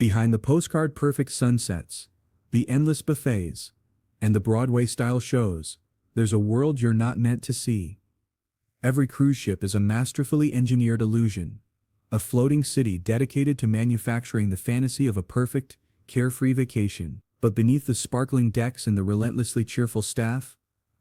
Behind the postcard-perfect sunsets, the endless buffets, and the Broadway-style shows, there's a world you're not meant to see. Every cruise ship is a masterfully engineered illusion, a floating city dedicated to manufacturing the fantasy of a perfect, carefree vacation. But beneath the sparkling decks and the relentlessly cheerful staff,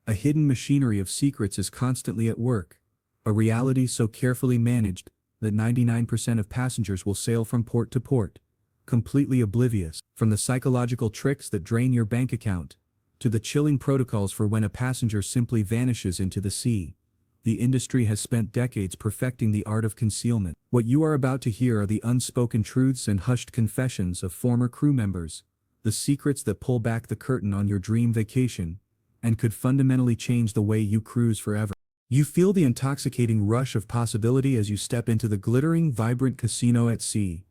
a hidden machinery of secrets is constantly at work, a reality so carefully managed that 99% of passengers will sail from port to port, completely oblivious. From the psychological tricks that drain your bank account, to the chilling protocols for when a passenger simply vanishes into the sea, the industry has spent decades perfecting the art of concealment. What you are about to hear are the unspoken truths and hushed confessions of former crew members, the secrets that pull back the curtain on your dream vacation, and could fundamentally change the way you cruise forever. You feel the intoxicating rush of possibility as you step into the glittering, vibrant casino at sea,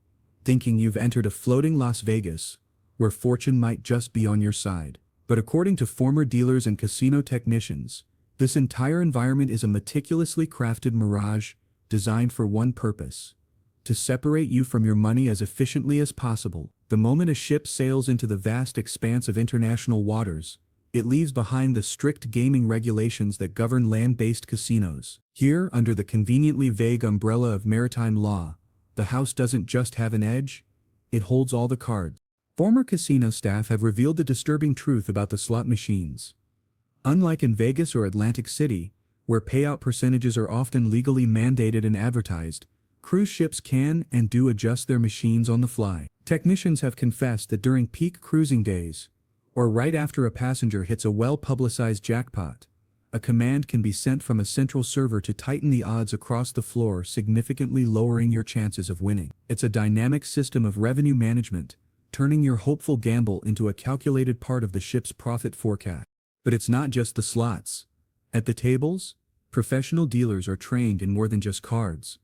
thinking you've entered a floating Las Vegas, where fortune might just be on your side. But according to former dealers and casino technicians, this entire environment is a meticulously crafted mirage, designed for one purpose: to separate you from your money as efficiently as possible. The moment a ship sails into the vast expanse of international waters, it leaves behind the strict gaming regulations that govern land-based casinos. Here, under the conveniently vague umbrella of maritime law, the house doesn't just have an edge, it holds all the cards. Former casino staff have revealed the disturbing truth about the slot machines. Unlike in Vegas or Atlantic City, where payout percentages are often legally mandated and advertised, cruise ships can and do adjust their machines on the fly. Technicians have confessed that during peak cruising days, or right after a passenger hits a well-publicized jackpot, a command can be sent from a central server to tighten the odds across the floor, significantly lowering your chances of winning. It's a dynamic system of revenue management, turning your hopeful gamble into a calculated part of the ship's profit forecast. But it's not just the slots. At the tables, professional dealers are trained in more than just cards.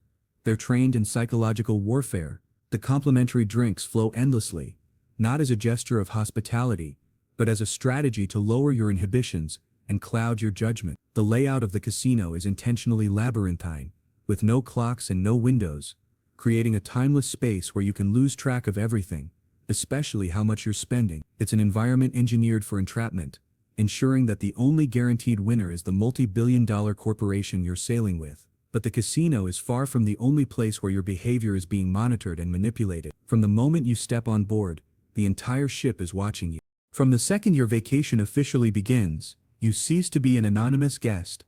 They're trained in psychological warfare. The complimentary drinks flow endlessly, not as a gesture of hospitality, but as a strategy to lower your inhibitions and cloud your judgment. The layout of the casino is intentionally labyrinthine, with no clocks and no windows, creating a timeless space where you can lose track of everything, especially how much you're spending. It's an environment engineered for entrapment, ensuring that the only guaranteed winner is the multi-billion-dollar corporation you're sailing with. But the casino is far from the only place where your behavior is being monitored and manipulated. From the moment you step on board, the entire ship is watching you. From the second your vacation officially begins, you cease to be an anonymous guest.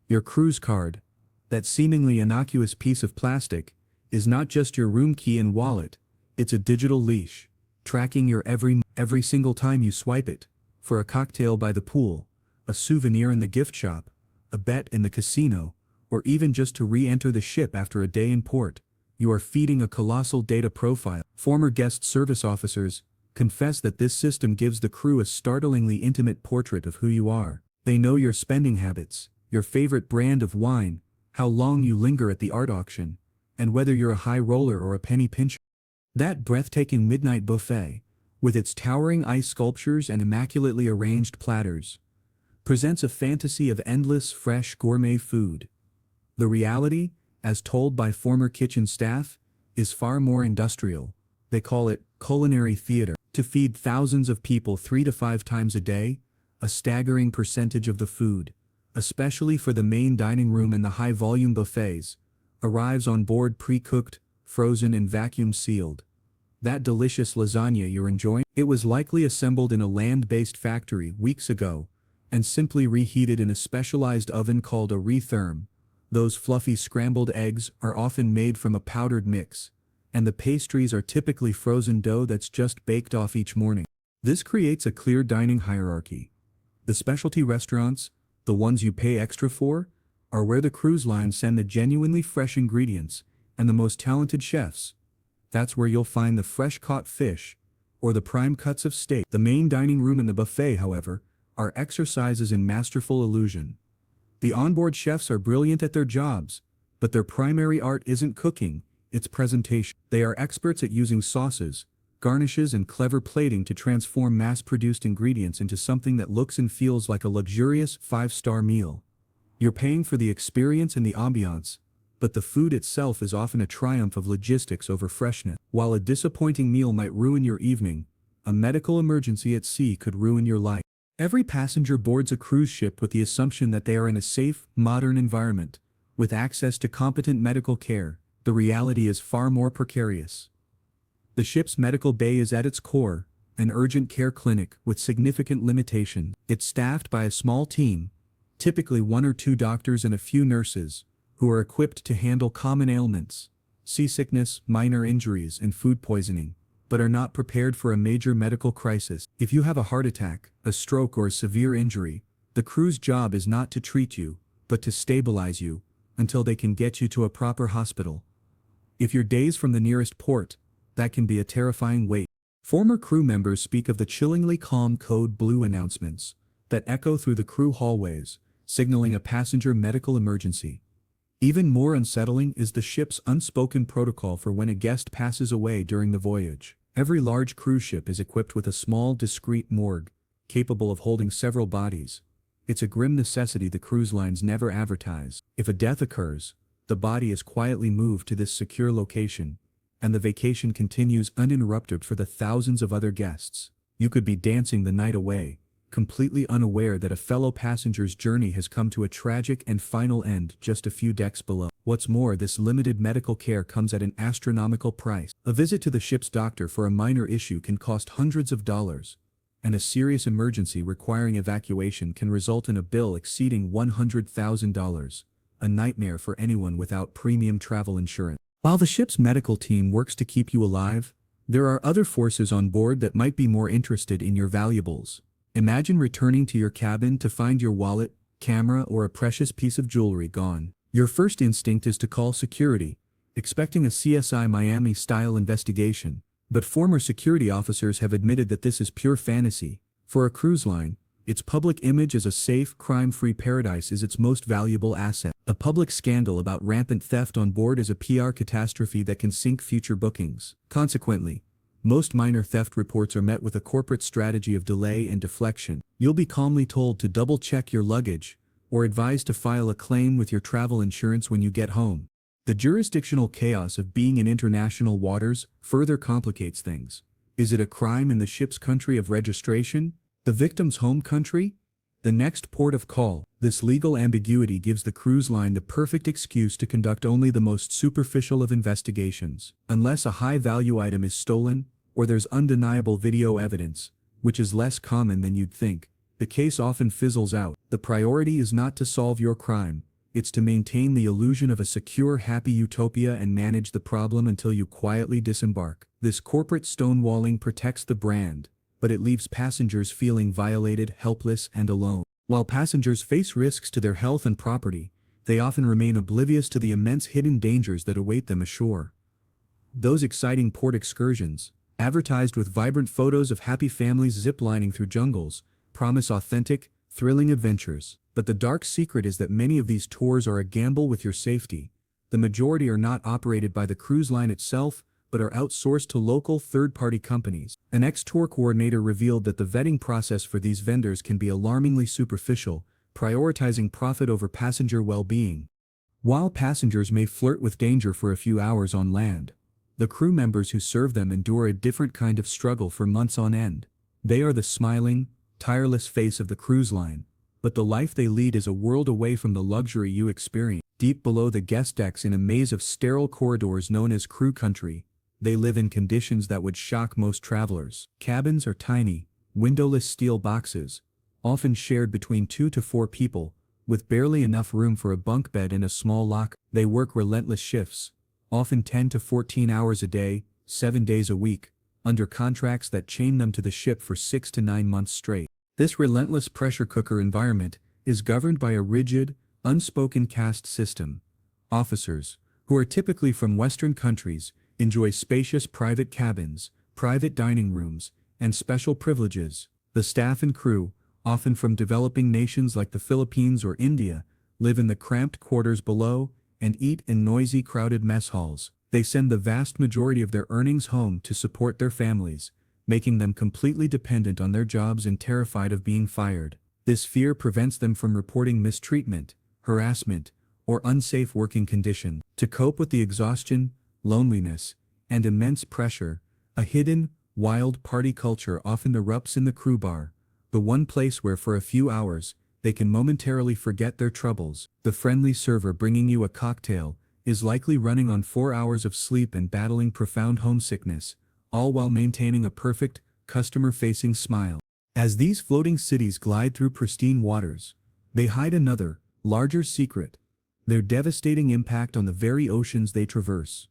Your cruise card, that seemingly innocuous piece of plastic, is not just your room key and wallet, it's a digital leash, tracking your every single time you swipe it, for a cocktail by the pool, a souvenir in the gift shop, a bet in the casino, or even just to re-enter the ship after a day in port. You are feeding a colossal data profile. Former guest service officers confess that this system gives the crew a startlingly intimate portrait of who you are. They know your spending habits, your favorite brand of wine, how long you linger at the art auction, and whether you're a high roller or a penny pincher. That breathtaking midnight buffet, with its towering ice sculptures and immaculately arranged platters, presents a fantasy of endless, fresh gourmet food. The reality, as told by former kitchen staff, is far more industrial. They call it culinary theater. To feed thousands of people 3 to 5 times a day, a staggering percentage of the food, especially for the main dining room and the high-volume buffets, arrives on board pre-cooked, frozen and vacuum-sealed. That delicious lasagna you're enjoying, it was likely assembled in a land-based factory weeks ago, and simply reheated in a specialized oven called a retherm. Those fluffy scrambled eggs are often made from a powdered mix, and the pastries are typically frozen dough that's just baked off each morning. This creates a clear dining hierarchy. The specialty restaurants, the ones you pay extra for, are where the cruise lines send the genuinely fresh ingredients and the most talented chefs. That's where you'll find the fresh-caught fish or the prime cuts of steak. The main dining room and the buffet, however, are exercises in masterful illusion. The onboard chefs are brilliant at their jobs, but their primary art isn't cooking, it's presentation. They are experts at using sauces, garnishes and clever plating to transform mass-produced ingredients into something that looks and feels like a luxurious 5-star meal. You're paying for the experience and the ambiance, but the food itself is often a triumph of logistics over freshness. While a disappointing meal might ruin your evening, a medical emergency at sea could ruin your life. Every passenger boards a cruise ship with the assumption that they are in a safe, modern environment, with access to competent medical care. The reality is far more precarious. The ship's medical bay is at its core, an urgent care clinic with significant limitations. It's staffed by a small team, typically 1 or 2 doctors and a few nurses, who are equipped to handle common ailments, seasickness, minor injuries, and food poisoning, but are not prepared for a major medical crisis. If you have a heart attack, a stroke, or a severe injury, the crew's job is not to treat you, but to stabilize you, until they can get you to a proper hospital. If you're days from the nearest port, that can be a terrifying wait. Former crew members speak of the chillingly calm code blue announcements that echo through the crew hallways, signaling a passenger medical emergency. Even more unsettling is the ship's unspoken protocol for when a guest passes away during the voyage. Every large cruise ship is equipped with a small, discreet morgue, capable of holding several bodies. It's a grim necessity the cruise lines never advertise. If a death occurs, the body is quietly moved to this secure location, and the vacation continues uninterrupted for the thousands of other guests. You could be dancing the night away, completely unaware that a fellow passenger's journey has come to a tragic and final end just a few decks below. What's more, this limited medical care comes at an astronomical price. A visit to the ship's doctor for a minor issue can cost hundreds of dollars, and a serious emergency requiring evacuation can result in a bill exceeding $100,000, a nightmare for anyone without premium travel insurance. While the ship's medical team works to keep you alive, there are other forces on board that might be more interested in your valuables. Imagine returning to your cabin to find your wallet, camera, or a precious piece of jewelry gone. Your first instinct is to call security, expecting a CSI Miami-style investigation, but former security officers have admitted that this is pure fantasy. For a cruise line, its public image as a safe, crime-free paradise is its most valuable asset. A public scandal about rampant theft on board is a PR catastrophe that can sink future bookings. Consequently, most minor theft reports are met with a corporate strategy of delay and deflection. You'll be calmly told to double-check your luggage, or advised to file a claim with your travel insurance when you get home. The jurisdictional chaos of being in international waters further complicates things. Is it a crime in the ship's country of registration? The victim's home country? The next port of call? This legal ambiguity gives the cruise line the perfect excuse to conduct only the most superficial of investigations. Unless a high-value item is stolen, or there's undeniable video evidence, which is less common than you'd think, the case often fizzles out. The priority is not to solve your crime, it's to maintain the illusion of a secure, happy utopia and manage the problem until you quietly disembark. This corporate stonewalling protects the brand, but it leaves passengers feeling violated, helpless, and alone. While passengers face risks to their health and property, they often remain oblivious to the immense hidden dangers that await them ashore. Those exciting port excursions, advertised with vibrant photos of happy families zip-lining through jungles, promise authentic, thrilling adventures. But the dark secret is that many of these tours are a gamble with your safety. The majority are not operated by the cruise line itself, but are outsourced to local third-party companies. An ex-tour coordinator revealed that the vetting process for these vendors can be alarmingly superficial, prioritizing profit over passenger well-being. While passengers may flirt with danger for a few hours on land, the crew members who serve them endure a different kind of struggle for months on end. They are the smiling, tireless face of the cruise line, but the life they lead is a world away from the luxury you experience. Deep below the guest decks in a maze of sterile corridors known as crew country, they live in conditions that would shock most travelers. Cabins are tiny, windowless steel boxes, often shared between 2 to 4 people, with barely enough room for a bunk bed and a small locker. They work relentless shifts, often 10 to 14 hours a day, 7 days a week, under contracts that chain them to the ship for 6 to 9 months straight. This relentless pressure cooker environment is governed by a rigid, unspoken caste system. Officers, who are typically from Western countries, enjoy spacious private cabins, private dining rooms, and special privileges. The staff and crew, often from developing nations like the Philippines or India, live in the cramped quarters below and eat in noisy, crowded mess halls. They send the vast majority of their earnings home to support their families, making them completely dependent on their jobs and terrified of being fired. This fear prevents them from reporting mistreatment, harassment, or unsafe working conditions. To cope with the exhaustion, loneliness, and immense pressure, a hidden, wild party culture often erupts in the crew bar, the one place where for a few hours, they can momentarily forget their troubles. The friendly server bringing you a cocktail is likely running on 4 hours of sleep and battling profound homesickness, all while maintaining a perfect, customer-facing smile. As these floating cities glide through pristine waters, they hide another, larger secret: their devastating impact on the very oceans they traverse.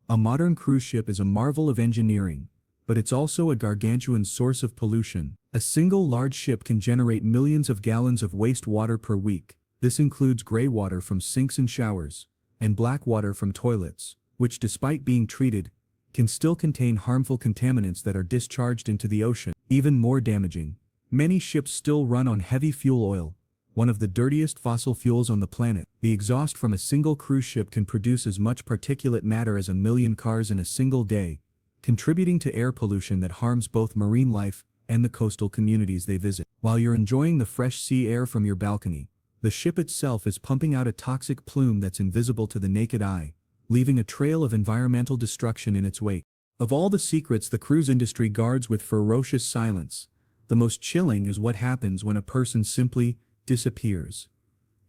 A modern cruise ship is a marvel of engineering, but it's also a gargantuan source of pollution. A single large ship can generate millions of gallons of wastewater per week. This includes gray water from sinks and showers, and black water from toilets, which, despite being treated, can still contain harmful contaminants that are discharged into the ocean. Even more damaging, many ships still run on heavy fuel oil, one of the dirtiest fossil fuels on the planet. The exhaust from a single cruise ship can produce as much particulate matter as 1 million cars in a single day, contributing to air pollution that harms both marine life and the coastal communities they visit. While you're enjoying the fresh sea air from your balcony, the ship itself is pumping out a toxic plume that's invisible to the naked eye, leaving a trail of environmental destruction in its wake. Of all the secrets the cruise industry guards with ferocious silence, the most chilling is what happens when a person simply disappears.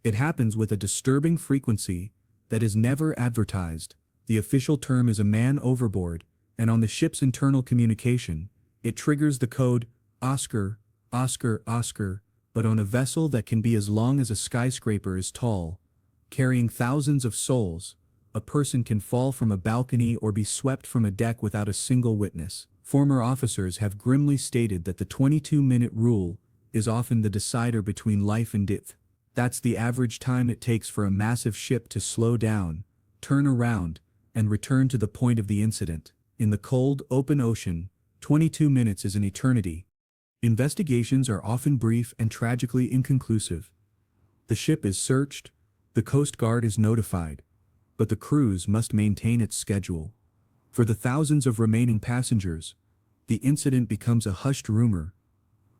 It happens with a disturbing frequency that is never advertised. The official term is a man overboard, and on the ship's internal communication, it triggers the code Oscar, Oscar, Oscar, but on a vessel that can be as long as a skyscraper is tall, carrying thousands of souls, a person can fall from a balcony or be swept from a deck without a single witness. Former officers have grimly stated that the 22-minute rule is often the decider between life and death. That's the average time it takes for a massive ship to slow down, turn around, and return to the point of the incident. In the cold, open ocean, 22 minutes is an eternity. Investigations are often brief and tragically inconclusive. The ship is searched, the Coast Guard is notified, but the cruise must maintain its schedule. For the thousands of remaining passengers, the incident becomes a hushed rumor,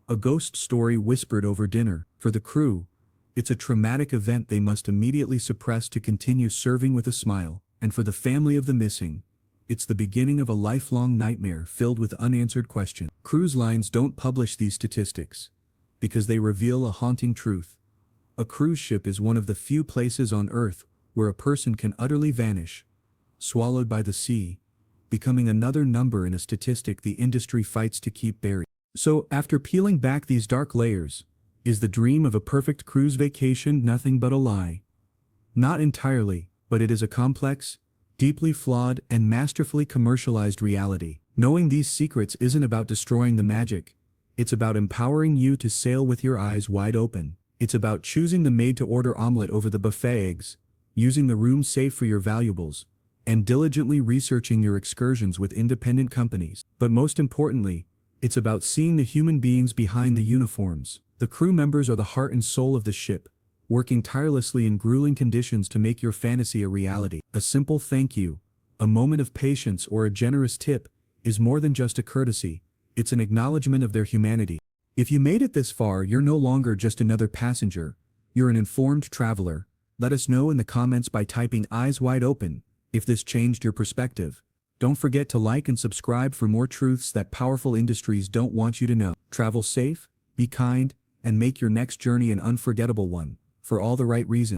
a ghost story whispered over dinner. For the crew, it's a traumatic event they must immediately suppress to continue serving with a smile. And for the family of the missing, it's the beginning of a lifelong nightmare filled with unanswered questions. Cruise lines don't publish these statistics because they reveal a haunting truth. A cruise ship is one of the few places on Earth where a person can utterly vanish, swallowed by the sea, becoming another number in a statistic the industry fights to keep buried. So, after peeling back these dark layers, is the dream of a perfect cruise vacation nothing but a lie? Not entirely, but it is a complex, deeply flawed, and masterfully commercialized reality. Knowing these secrets isn't about destroying the magic. It's about empowering you to sail with your eyes wide open. It's about choosing the made-to-order omelet over the buffet eggs, using the room safe for your valuables, and diligently researching your excursions with independent companies. But most importantly, it's about seeing the human beings behind the uniforms. The crew members are the heart and soul of the ship, working tirelessly in grueling conditions to make your fantasy a reality. A simple thank you, a moment of patience, or a generous tip is more than just a courtesy. It's an acknowledgement of their humanity. If you made it this far, you're no longer just another passenger. You're an informed traveler. Let us know in the comments by typing eyes wide open if this changed your perspective. Don't forget to like and subscribe for more truths that powerful industries don't want you to know. Travel safe, be kind, and make your next journey an unforgettable one, for all the right reasons.